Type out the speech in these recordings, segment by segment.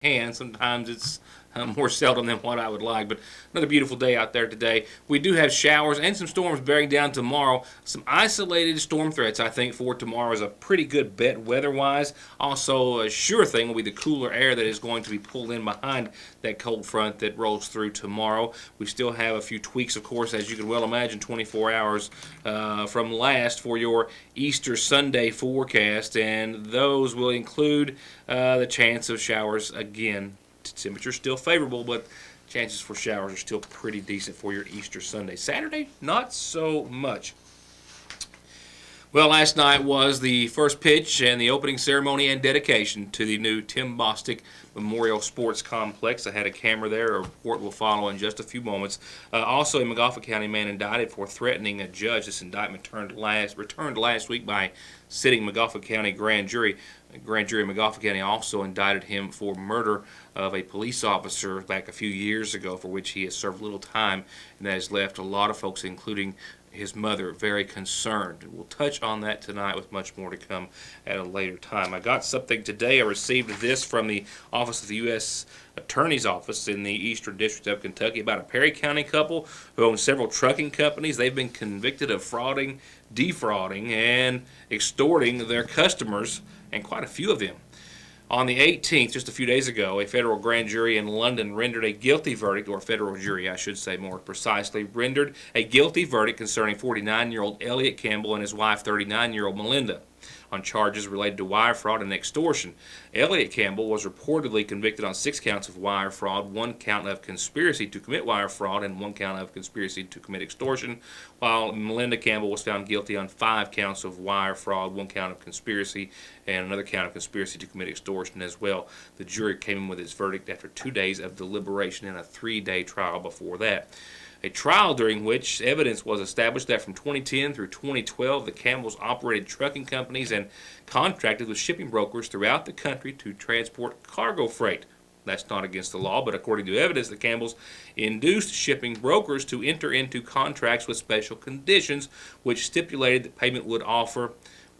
hand. Sometimes it's more seldom than what I would like, but another beautiful day out there today. We do have showers and some storms bearing down tomorrow. Some isolated storm threats, I think, for tomorrow is a pretty good bet weather-wise. Also, a sure thing will be the cooler air that is going to be pulled in behind that cold front that rolls through tomorrow. We still have a few tweaks, of course, as you can well imagine, 24 hours from last for your Easter Sunday forecast, and those will include the chance of showers again. Temperature's still favorable, but chances for showers are still pretty decent for your Easter Sunday. Saturday, not so much. Well, last night was the first pitch and the opening ceremony and dedication to the new Tim Bostic Memorial Sports Complex. I had a camera there. A report will follow in just a few moments. Also, a Magafa County man indicted for threatening a judge. This indictment returned last week by sitting Magafa County grand jury. Grand jury in Magafa County also indicted him for murder of a police officer back a few years ago, for which he has served little time, and that has left a lot of folks, including his mother, very concerned. We'll touch on that tonight with much more to come at a later time. I got something today. I received this from the Office of the U.S. Attorney's Office in the Eastern District of Kentucky about a Perry County couple who owns several trucking companies. They've been convicted of frauding, defrauding, and extorting their customers, and quite a few of them. On the 18th, just a few days ago, a federal grand jury in London rendered a guilty verdict, or a federal jury, I should say more precisely, rendered a guilty verdict concerning 49-year-old Elliot Campbell and his wife, 39-year-old Melinda, on charges related to wire fraud and extortion. Elliot Campbell was reportedly convicted on 6 counts of wire fraud, 1 count of conspiracy to commit wire fraud, and 1 count of conspiracy to commit extortion, while Melinda Campbell was found guilty on 5 counts of wire fraud, 1 count of conspiracy, and another count of conspiracy to commit extortion as well. The jury came in with its verdict after 2 days of deliberation and a 3-day trial before that. A trial during which evidence was established that from 2010 through 2012, the Campbells operated trucking companies and contracted with shipping brokers throughout the country to transport cargo freight. That's not against the law, but according to evidence, the Campbells induced shipping brokers to enter into contracts with special conditions, which stipulated that payment would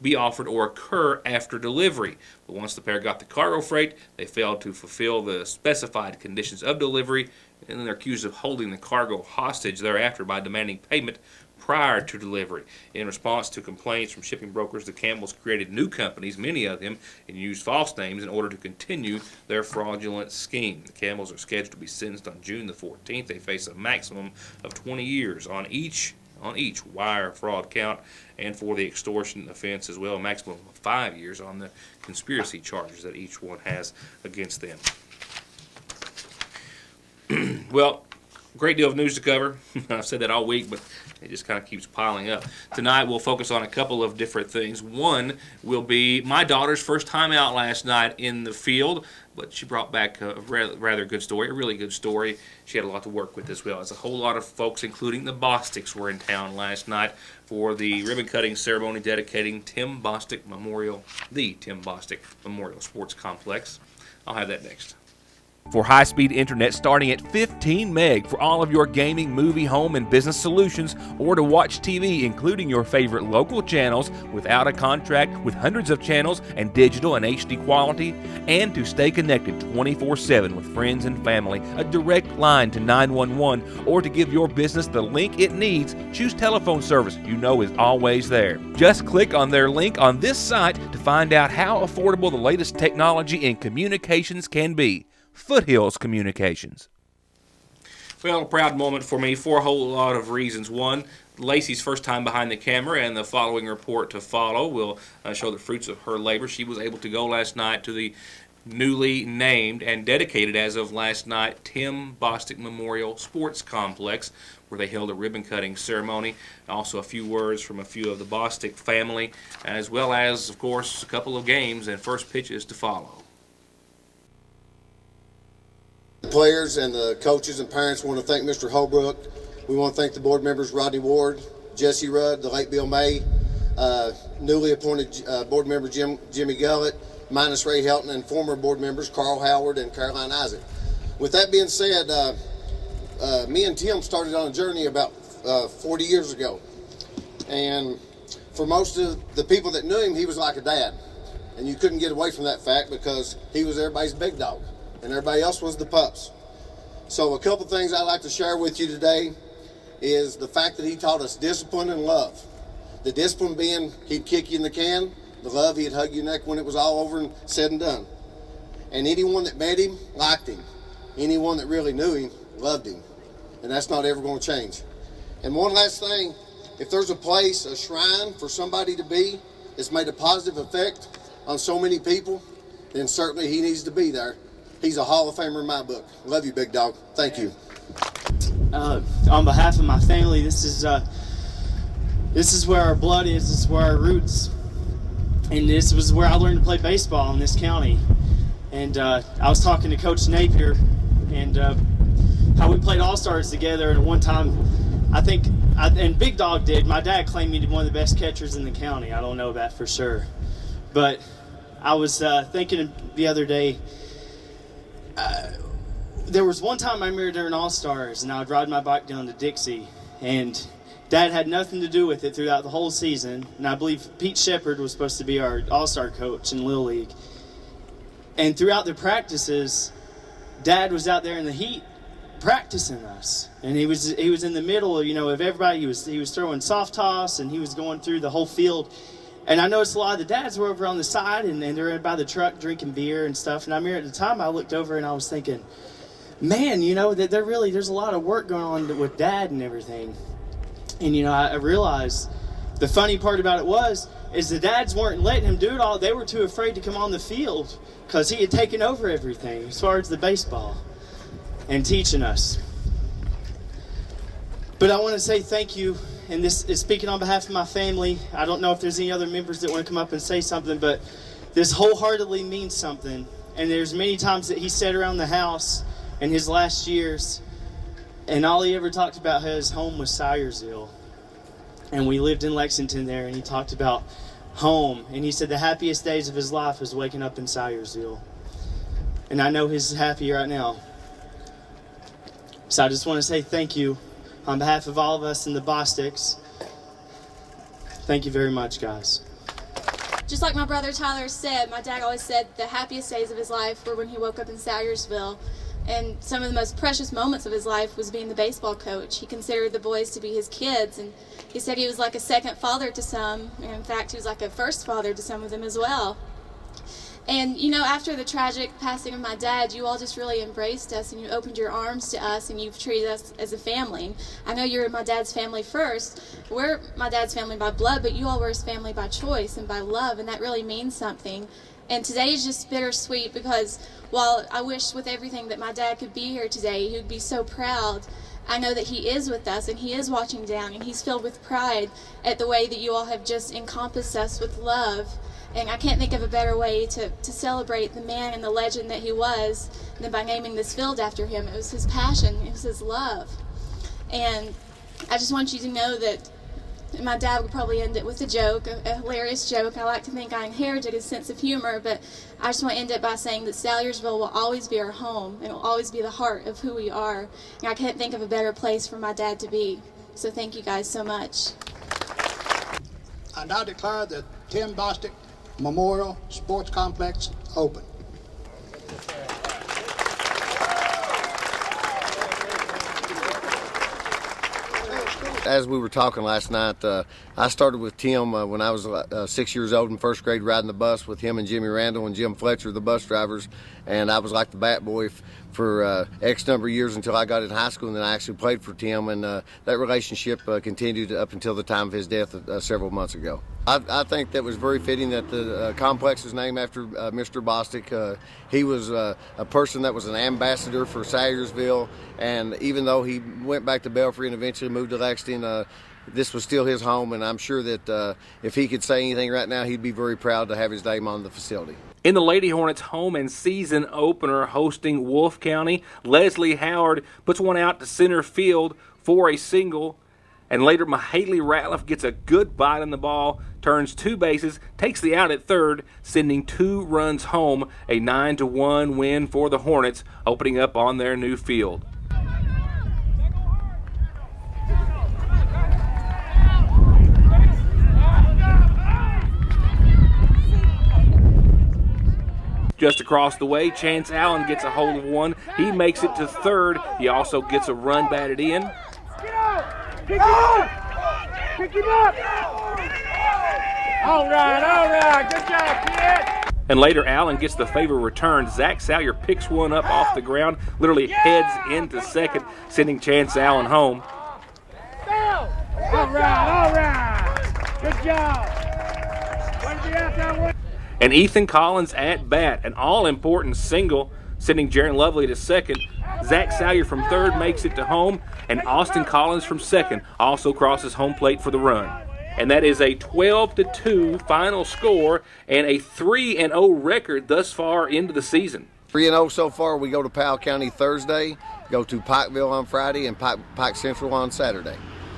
be offered or occur after delivery. But once the pair got the cargo freight, they failed to fulfill the specified conditions of delivery, and then they're accused of holding the cargo hostage thereafter by demanding payment prior to delivery. In response to complaints from shipping brokers, the Campbells created new companies, many of them, and used false names in order to continue their fraudulent scheme. The Campbells are scheduled to be sentenced on June the 14th. They face a maximum of 20 years on each wire fraud count, and for the extortion offense as well, a maximum of 5 years on the conspiracy charges that each one has against them. Well, great deal of news to cover. I've said that all week, but it just kind of keeps piling up. Tonight we'll focus on a couple of different things. One will be my daughter's first time out last night in the field, but she brought back a rather good story, a really good story. She had a lot to work with as well. As a whole lot of folks, including the Bostics, were in town last night for the ribbon-cutting ceremony dedicating Tim Bostic Memorial, the Tim Bostic Memorial Sports Complex. I'll have that next. For high-speed internet starting at 15 meg for all of your gaming, movie, home, and business solutions, or to watch TV, including your favorite local channels without a contract, with hundreds of channels and digital and HD quality, and to stay connected 24/7 with friends and family, a direct line to 911, or to give your business the link it needs, choose telephone service you know is always there. Just click on their link on this site to find out how affordable the latest technology in communications can be. Foothills Communications. Well, a proud moment for me for a whole lot of reasons. One, Lacey's first time behind the camera, and the following report to follow will show the fruits of her labor. She was able to go last night to the newly named and dedicated as of last night Tim Bostic Memorial Sports Complex, where they held a ribbon-cutting ceremony. Also a few words from a few of the Bostic family, as well as, of course, a couple of games and first pitches to follow. The players and the coaches and parents want to thank Mr. Holbrook. We want to thank the board members Rodney Ward, Jesse Rudd, the late Bill May, newly appointed board member Jimmy Gullett, minus Ray Helton, and former board members Carl Howard and Caroline Isaac. With that being said, me and Tim started on a journey about 40 years ago. And for most of the people that knew him, he was like a dad. And you couldn't get away from that fact because he was everybody's big dog. and everybody else was the pups. So a couple things I'd like to share with you today is the fact that he taught us discipline and love. The discipline being he'd kick you in the can, the love he'd hug your neck when it was all over and said and done. And anyone that met him liked him. Anyone that really knew him loved him. And that's not ever going to change. And one last thing, if there's a place, a shrine for somebody to be that's made a positive effect on so many people, then certainly he needs to be there. He's a Hall of Famer in my book. Love you, big dog. Thank you. On behalf of my family, this is where our blood is. This is where our roots. And this was where I learned to play baseball in this county. And I was talking to Coach Napier and how we played All-Stars together. And at one time, and Big Dog did. My dad claimed me to be one of the best catchers in the county. I don't know that for sure. But I was thinking the other day, there was one time I remember during All-Stars, and I would ride my bike down to Dixie, and Dad had nothing to do with it throughout the whole season. And I believe Pete Shepard was supposed to be our All-Star coach in Little League. And throughout the practices, Dad was out there in the heat practicing us, and he was in the middle, of everybody. He was throwing soft toss, and he was going through the whole field. And I noticed a lot of the dads were over on the side, and they're by the truck drinking beer and stuff. And I remember at the time I looked over and I was thinking, man, that there's a lot of work going on with Dad and everything. And I realized the funny part about it is the dads weren't letting him do it all. They were too afraid to come on the field because he had taken over everything as far as the baseball and teaching us. But I want to say thank you, and this is speaking on behalf of my family. I don't know if there's any other members that want to come up and say something, but this wholeheartedly means something. And there's many times that he sat around the house in his last years, and all he ever talked about his home was Syersville. And we lived in Lexington there, and he talked about home. And he said the happiest days of his life was waking up in Syersville. And I know he's happy right now. So I just want to say thank you on behalf of all of us in the Bostics. Thank you very much, guys. Just like my brother Tyler said, my dad always said the happiest days of his life were when he woke up in Syersville. And some of the most precious moments of his life was being the baseball coach. He considered the boys to be his kids, and he said he was like a second father to some, and in fact he was like a first father to some of them as well. And after the tragic passing of my dad, you all just really embraced us, and you opened your arms to us, and you've treated us as a family. I know you're my dad's family first. We're my dad's family by blood, but you all were his family by choice and by love, and that really means something. And today is just bittersweet because while I wish with everything that my dad could be here today, he would be so proud, I know that he is with us, and he is watching down, and he's filled with pride at the way that you all have just encompassed us with love. And I can't think of a better way to celebrate the man and the legend that he was than by naming this field after him. It was his passion. It was his love. And I just want you to know that my dad would probably end it with a joke, a hilarious joke. I like to think I inherited his sense of humor, but I just want to end it by saying that Salyersville will always be our home, and it will always be the heart of who we are. And I can't think of a better place for my dad to be. So thank you guys so much. I now declare the Tim Bostic Memorial Sports Complex open. As we were talking last night, I started with Tim when I was 6 years old in first grade, riding the bus with him and Jimmy Randall and Jim Fletcher, the bus drivers, and I was like the bat boy for X number of years until I got in high school, and then I actually played for Tim, and that relationship continued up until the time of his death several months ago. I think that was very fitting that the complex is named after Mr. Bostic. He was a person that was an ambassador for Syersville, and even though he went back to Belfry and eventually moved to Lexington, this was still his home, and I'm sure that if he could say anything right now, he'd be very proud to have his name on the facility. In the Lady Hornets home and season opener hosting Wolfe County, Leslie Howard puts one out to center field for a single, and later Mahaley Ratliff gets a good bite on the ball, turns two bases, takes the out at third, sending 2 runs home, a 9-1 win for the Hornets, opening up on their new field. Just across the way, Chance Allen gets a hold of one. He makes it to third. He also gets a run batted in. Get out! Pick him up! Pick him up! All right. Good job, kid. And later, Allen gets the favorite return. Zach Salyer picks one up off the ground, literally heads into second, sending Chance Allen home. All right. Good job. Way to be out that way. And Ethan Collins at bat, an all-important single, sending Jaron Lovely to second. Zach Salyer from third makes it to home, and Austin Collins from second also crosses home plate for the run. And that is a 12-2 final score and a 3-0 record thus far into the season. 3-0 so far. We go to Powell County Thursday, go to Pikeville on Friday, and Pike Central on Saturday.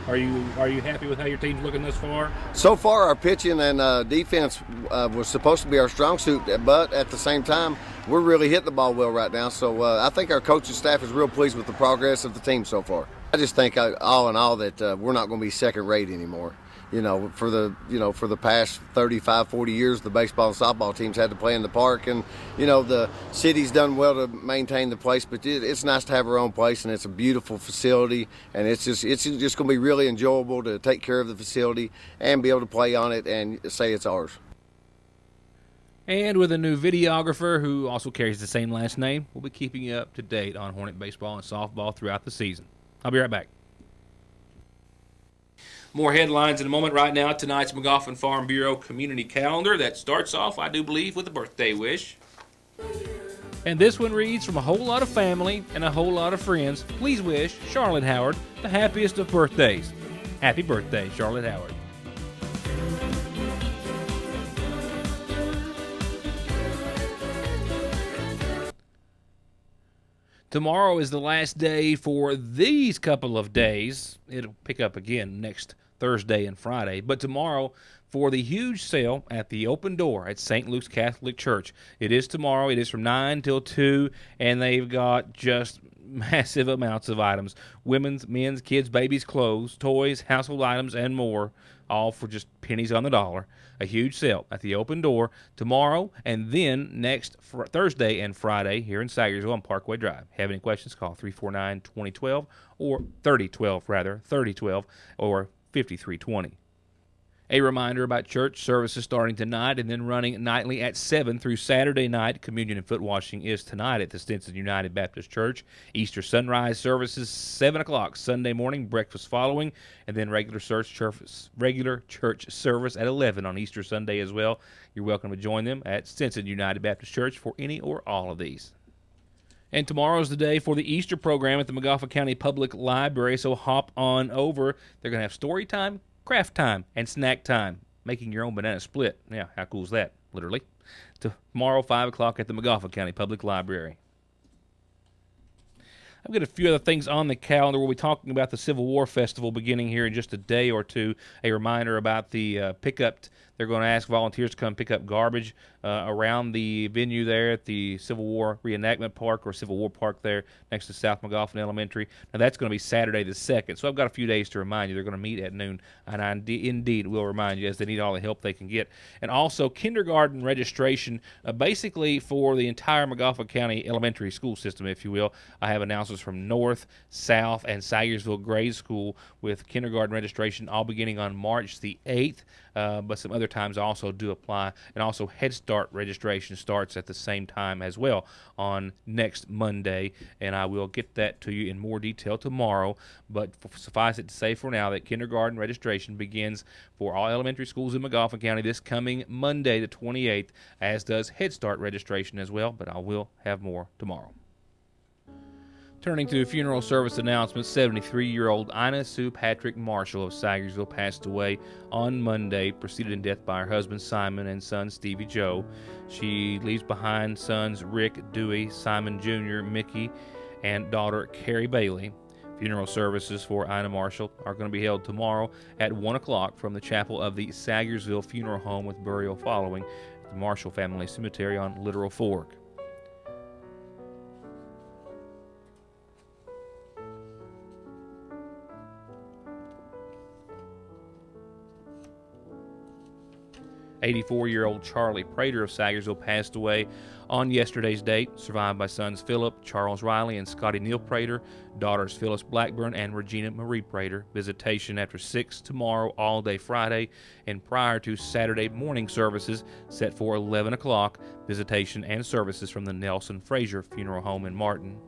Are you happy with how your team's looking thus far? So far, our pitching and defense was supposed to be our strong suit, but at the same time, we're really hitting the ball well right now. So I think our coaching staff is real pleased with the progress of the team so far. I just think, all in all, that we're not going to be second-rate anymore. For the past 35, 40 years, the baseball and softball teams had to play in the park, and the city's done well to maintain the place. But it's nice to have our own place, and it's a beautiful facility, and it's just going to be really enjoyable to take care of the facility and be able to play on it and say it's ours. And with a new videographer who also carries the same last name, we'll be keeping you up to date on Hornet baseball and softball throughout the season. I'll be right back. More headlines in a moment. Right now, tonight's McGoffin Farm Bureau community calendar that starts off, I do believe, with a birthday wish. And this one reads, from a whole lot of family and a whole lot of friends, please wish Charlotte Howard the happiest of birthdays. Happy birthday, Charlotte Howard. Tomorrow is the last day for these couple of days. It'll pick up again next Thursday and Friday. But tomorrow for the huge sale at the Open Door at St. Luke's Catholic Church. It is tomorrow. It is from 9 till 2, and they've got just massive amounts of items. Women's, men's, kids, babies' clothes, toys, household items, and more, all for just pennies on the dollar. A huge sale at the Open Door tomorrow, and then next Thursday and Friday here in Sagersville on Parkway Drive. Have any questions, call 349-2012 or 3012 or 5320. A reminder about church services starting tonight and then running nightly at 7 through Saturday night. Communion and foot washing is tonight at the Stinson United Baptist Church. Easter sunrise services 7 o'clock Sunday morning, breakfast following, and then regular church service at 11 on Easter Sunday as well. You're welcome to join them at Stinson United Baptist Church for any or all of these. And tomorrow's the day for the Easter program at the McGoffin County Public Library, so hop on over. They're going to have story time, craft time, and snack time. Making your own banana split. Yeah, how cool is that, literally? Tomorrow, 5 o'clock at the McGoffin County Public Library. I've got a few other things on the calendar. We'll be talking about the Civil War Festival beginning here in just a day or two. A reminder about the pickup. They're going to ask volunteers to come pick up garbage around the venue there at the Civil War Reenactment Park or Civil War Park there next to South McGoffin Elementary. Now, that's going to be Saturday the 2nd, so I've got a few days to remind you. They're going to meet at noon, and I indeed will remind you as they need all the help they can get. And also, kindergarten registration, basically for the entire McGoffin County elementary school system, if you will. I have announcements from North, South, and Sayersville Grade School with kindergarten registration all beginning on March the 8th. But some other times also do apply. And also Head Start registration starts at the same time as well on next Monday. And I will get that to you in more detail tomorrow. But suffice it to say for now that kindergarten registration begins for all elementary schools in McGoffin County this coming Monday the 28th, as does Head Start registration as well. But I will have more tomorrow. Turning to funeral service announcements, 73-year-old Ina Sue Patrick Marshall of Sagersville passed away on Monday, preceded in death by her husband Simon and son Stevie Joe. She leaves behind sons Rick, Dewey, Simon Jr., Mickey, and daughter Carrie Bailey. Funeral services for Ina Marshall are going to be held tomorrow at 1 o'clock from the chapel of the Sagersville Funeral Home with burial following at the Marshall Family Cemetery on Littoral Fork. 84-year-old Charlie Prater of Sayersville passed away on yesterday's date, survived by sons Philip, Charles Riley, and Scotty Neal Prater, daughters Phyllis Blackburn and Regina Marie Prater. Visitation after 6 tomorrow, all day Friday, and prior to Saturday morning services set for 11 o'clock, visitation and services from the Nelson Frazier Funeral Home in Martin.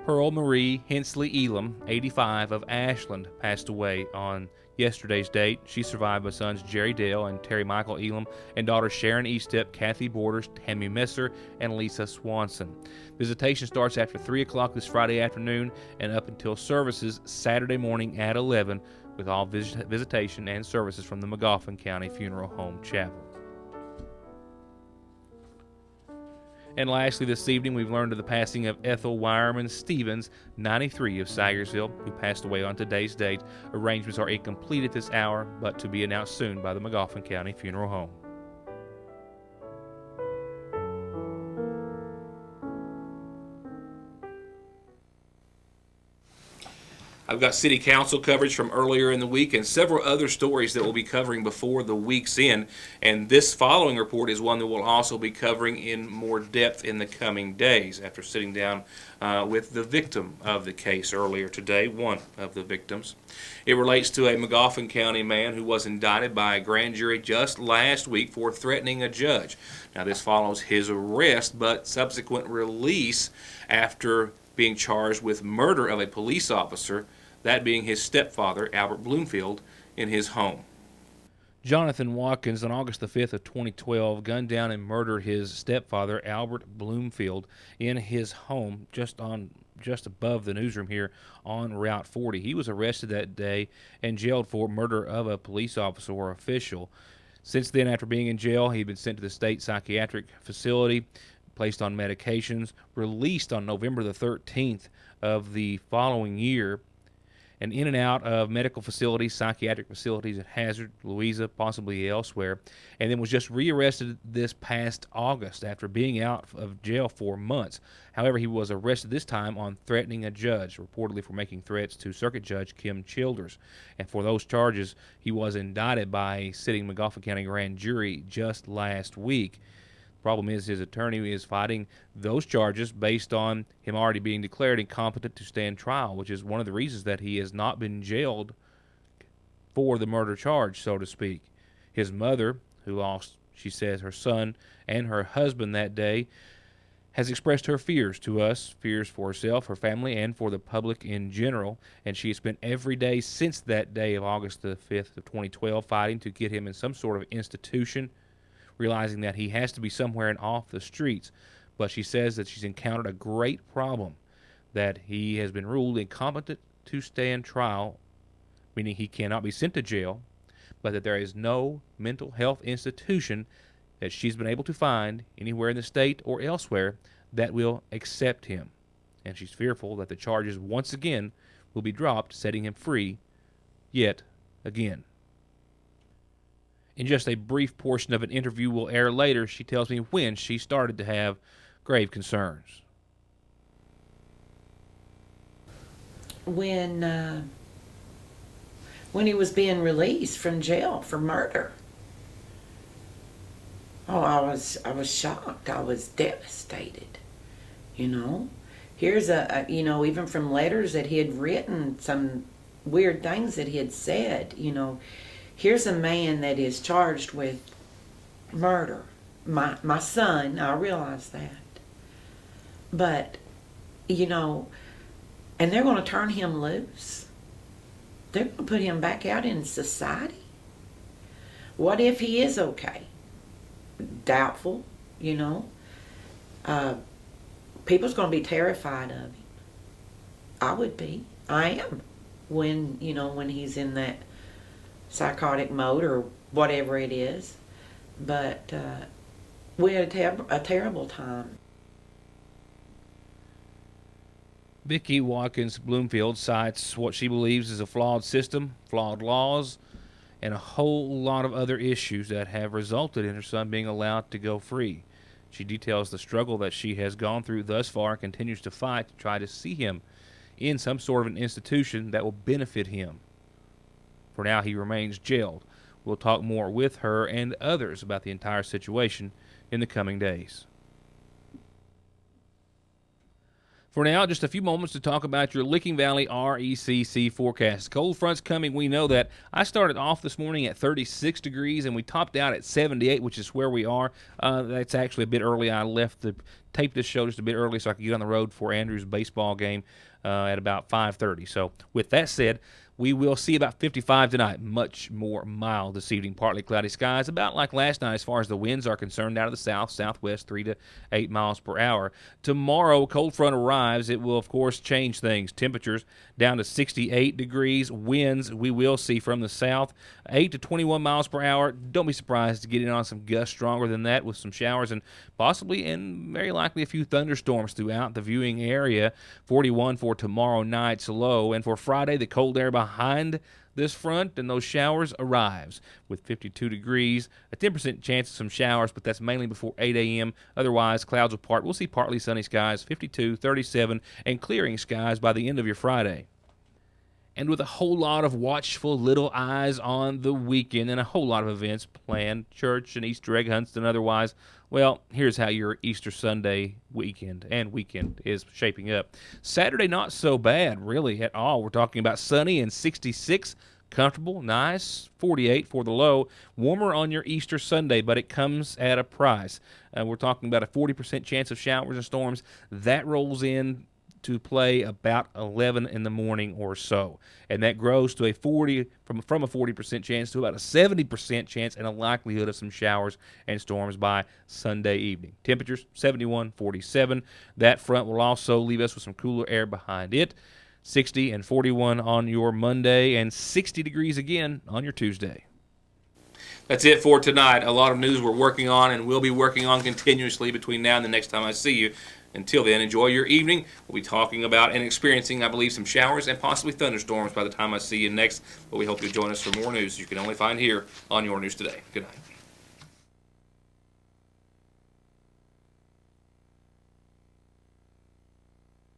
Pearl Marie Hensley Elam, 85, of Ashland, passed away on yesterday's date. She survived by sons Jerry Dale and Terry Michael Elam and daughters Sharon Eastep, Kathy Borders, Tammy Messer, and Lisa Swanson. Visitation starts after 3 o'clock this Friday afternoon and up until services Saturday morning at 11, with all visitation and services from the Magoffin County Funeral Home Chapel. And lastly, this evening, we've learned of the passing of Ethel Wireman Stevens, 93, of Sayersville, who passed away on today's date. Arrangements are incomplete at this hour, but to be announced soon by the Magoffin County Funeral Home. I've got city council coverage from earlier in the week and several other stories that we'll be covering before the week's end. And this following report is one that we'll also be covering in more depth in the coming days after sitting down with the victim of the case earlier today, one of the victims. It relates to a Magoffin County man who was indicted by a grand jury just last week for threatening a judge. Now, this follows his arrest but subsequent release after being charged with murder of a police officer, that being his stepfather, Albert Bloomfield, in his home. Jonathan Watkins, on August the 5th of 2012, gunned down and murdered his stepfather, Albert Bloomfield, in his home just above the newsroom here on Route 40. He was arrested that day and jailed for murder of a police officer or official. Since then, after being in jail, he'd been sent to the state psychiatric facility, placed on medications, released on November the 13th of the following year, and in and out of medical facilities, psychiatric facilities at Hazard, Louisa, possibly elsewhere, and then was just rearrested this past August after being out of jail for months. However, he was arrested this time on threatening a judge, reportedly for making threats to Circuit Judge Kim Childers. And for those charges, he was indicted by a sitting Magoffin County grand jury just last week. Problem is, his attorney is fighting those charges based on him already being declared incompetent to stand trial, which is one of the reasons that he has not been jailed for the murder charge, so to speak. His mother, who lost, she says, her son and her husband that day, has expressed her fears to us, fears for herself, her family, and for the public in general, and she has spent every day since that day of August the 5th of 2012 fighting to get him in some sort of institution, realizing that he has to be somewhere and off the streets. But she says that she's encountered a great problem, that he has been ruled incompetent to stand trial, meaning he cannot be sent to jail, but that there is no mental health institution that she's been able to find anywhere in the state or elsewhere that will accept him. And she's fearful that the charges once again will be dropped, setting him free yet again. In just a brief portion of an interview we'll air later, she tells me when she started to have grave concerns. When he was being released from jail for murder. Oh, I was shocked. I was devastated. You know, here's even from letters that he had written, some weird things that he had said, Here's a man that is charged with murder. My son, I realize that. But, and they're going to turn him loose. They're going to put him back out in society. What if he is okay? Doubtful, People's going to be terrified of him. I would be. I am. When he's in that psychotic mode or whatever it is. But we had a terrible time. Vicki Watkins Bloomfield cites what she believes is a flawed system, flawed laws, and a whole lot of other issues that have resulted in her son being allowed to go free. She details the struggle that she has gone through thus far and continues to fight to try to see him in some sort of an institution that will benefit him. For now, he remains jailed. We'll talk more with her and others about the entire situation in the coming days. For now, just a few moments to talk about your Licking Valley RECC forecast. Cold front's coming, we know that. I started off this morning at 36 degrees, and we topped out at 78, which is where we are. That's actually a bit early. I left the tape this show just a bit early so I could get on the road for Andrew's baseball game at about 5:30. So with that said, we will see about 55 tonight. Much more mild this evening. Partly cloudy skies, about like last night as far as the winds are concerned, out of the south, southwest, 3 to 8 miles per hour. Tomorrow, cold front arrives. It will, of course, change things. Temperatures down to 68 degrees. Winds we will see from the south, 8 to 21 miles per hour. Don't be surprised to get in on some gusts stronger than that with some showers and possibly and very likely a few thunderstorms throughout the viewing area. 41 for tomorrow night's low. And for Friday, the cold air behind this front and those showers arrives with 52 degrees, a 10% chance of some showers, but that's mainly before 8 a.m. Otherwise, clouds will part. We'll see partly sunny skies, 52, 37, and clearing skies by the end of your Friday. And with a whole lot of watchful little eyes on the weekend and a whole lot of events planned, church and Easter egg hunts and otherwise, well, here's how your Easter Sunday weekend is shaping up. Saturday, not so bad, really, at all. We're talking about sunny and 66, comfortable, nice, 48 for the low. Warmer on your Easter Sunday, but it comes at a price. We're talking about a 40% chance of showers and storms. That rolls in to play about 11 in the morning or so. And that grows to a 40 from a 40% chance to about a 70% chance and a likelihood of some showers and storms by Sunday evening. Temperatures 71, 47. That front will also leave us with some cooler air behind it. 60 and 41 on your Monday and 60 degrees again on your Tuesday. That's it for tonight. A lot of news we're working on and will be working on continuously between now and the next time I see you. Until then, enjoy your evening. We'll be talking about and experiencing, I believe, some showers and possibly thunderstorms by the time I see you next. But we hope you'll join us for more news you can only find here on Your News Today. Good night.